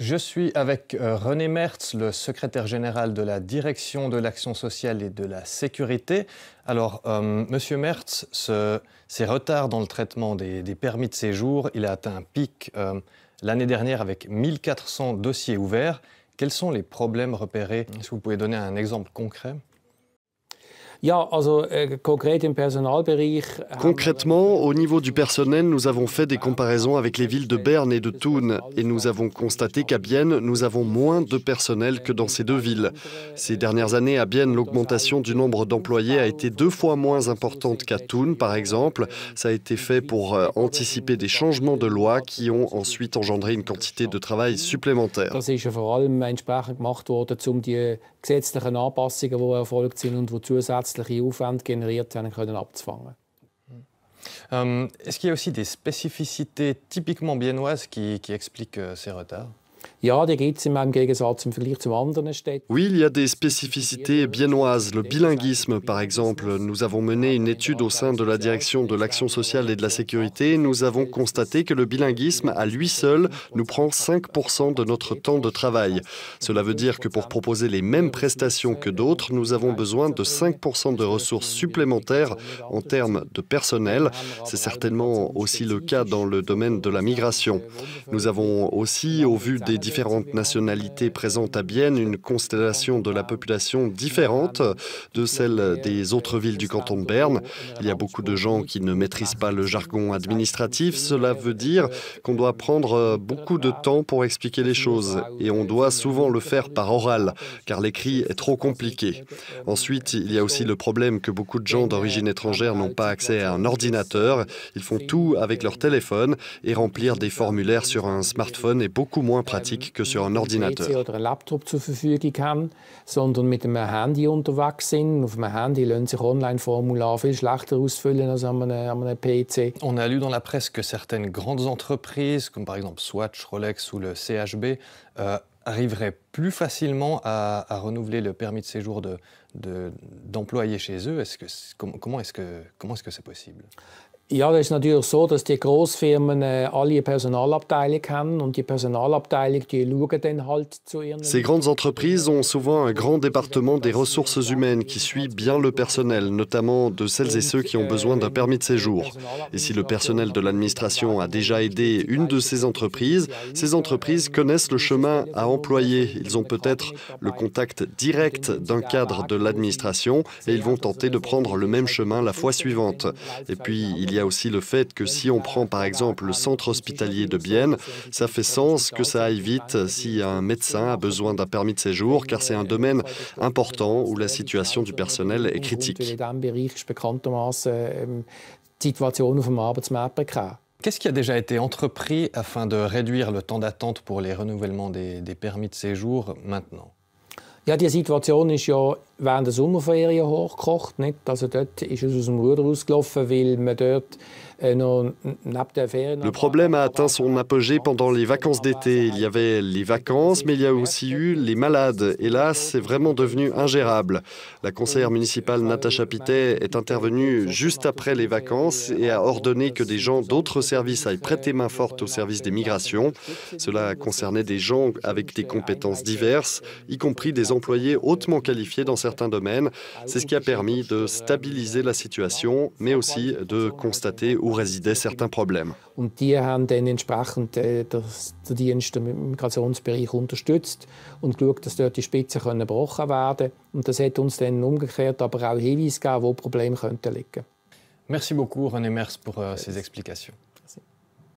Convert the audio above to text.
Je suis avec René Mertz, le secrétaire général de la Direction de l'action sociale et de la sécurité. Alors, Monsieur Mertz, ces retards dans le traitement des permis de séjour, il a atteint un pic l'année dernière avec 1400 dossiers ouverts. Quels sont les problèmes repérés? Est-ce que vous pouvez donner un exemple concret? Concrètement, au niveau du personnel, nous avons fait des comparaisons avec les villes de Berne et de Thun et nous avons constaté qu'à Bienne, nous avons moins de personnel que dans ces deux villes. Ces dernières années, à Bienne, l'augmentation du nombre d'employés a été 2 fois moins importante qu'à Thun, par exemple. Ça a été fait pour anticiper des changements de loi qui ont ensuite engendré une quantité de travail supplémentaire. Gesetzlichen Anpassungen, die erfolgt sind und die zusätzliche Aufwände generiert haben, abzufangen. Est-ce qu'il y a aussi des spécificités typiquement biennoises qui expliquent ces retards? Oui, il y a des spécificités biennoises. Le bilinguisme, par exemple. Nous avons mené une étude au sein de la direction de l'action sociale et de la sécurité. Nous avons constaté que le bilinguisme, à lui seul, nous prend 5% de notre temps de travail. Cela veut dire que pour proposer les mêmes prestations que d'autres, nous avons besoin de 5% de ressources supplémentaires en termes de personnel. C'est certainement aussi le cas dans le domaine de la migration. Nous avons aussi, au vu des différentes nationalités présentes à Bienne, une constellation de la population différente de celle des autres villes du canton de Berne. Il y a beaucoup de gens qui ne maîtrisent pas le jargon administratif. Cela veut dire qu'on doit prendre beaucoup de temps pour expliquer les choses et on doit souvent le faire par oral, car l'écrit est trop compliqué. Ensuite, il y a aussi le problème que beaucoup de gens d'origine étrangère n'ont pas accès à un ordinateur. Ils font tout avec leur téléphone et remplir des formulaires sur un smartphone est beaucoup moins pratique que sur un ordinateur. Oder ein Laptop zur Verfügung haben, sondern mit einem Handy unterwegs sind. Auf einem Handy lassen sich Online-Formulare viel schlechter ausfüllen als an einem PC. On a lu dans la presse que certaines grandes entreprises, comme par exemple Swatch, Rolex ou le CHB, arriveraient plus facilement à renouveler le permis de séjour d'employés chez eux. Comment est-ce que c'est possible? Ja, das ist natürlich so, dass die Grossfirmen alle eine Personalabteilung haben und die Personalabteilung die schauen dann halt zu ihren... Ces grandes entreprises ont souvent un grand département des ressources humaines qui suit bien le personnel, notamment de celles et ceux qui ont besoin d'un permis de séjour. Et si le personnel de l'administration a déjà aidé une de ces entreprises connaissent le chemin à employer. Ils ont peut-être le contact direct d'un cadre de l'administration et ils vont tenter de prendre le même chemin la fois suivante. Et puis, il y a aussi le fait que si on prend par exemple le centre hospitalier de Bienne, ça fait sens que ça aille vite si un médecin a besoin d'un permis de séjour, car c'est un domaine important où la situation du personnel est critique. Qu'est-ce qui a déjà été entrepris afin de réduire le temps d'attente pour les renouvellements des permis de séjour maintenant? Ja, die Situation ist ja während der Sommerferien hochgekocht. Nicht? Also dort ist es aus dem Ruder rausgelaufen, weil man dort Le problème a atteint son apogée pendant les vacances d'été. Il y avait les vacances, mais il y a aussi eu les malades. Et là, c'est vraiment devenu ingérable. La conseillère municipale Natacha Pittet est intervenue juste après les vacances et a ordonné que des gens d'autres services aillent prêter main forte au service des migrations. Cela concernait des gens avec des compétences diverses, y compris des employés hautement qualifiés dans certains domaines. C'est ce qui a permis de stabiliser la situation, mais aussi de constater où résidaient certains problèmes. Und die haben dann entsprechend den Dienst im Migrationsbereich unterstützt und geschaut, dass dort die Spitzen gebrochen werden können. Und das hat uns dann umgekehrt aber auch Hinweise gegeben, wo Probleme liegen könnten. Merci beaucoup René Mertz pour ces explications.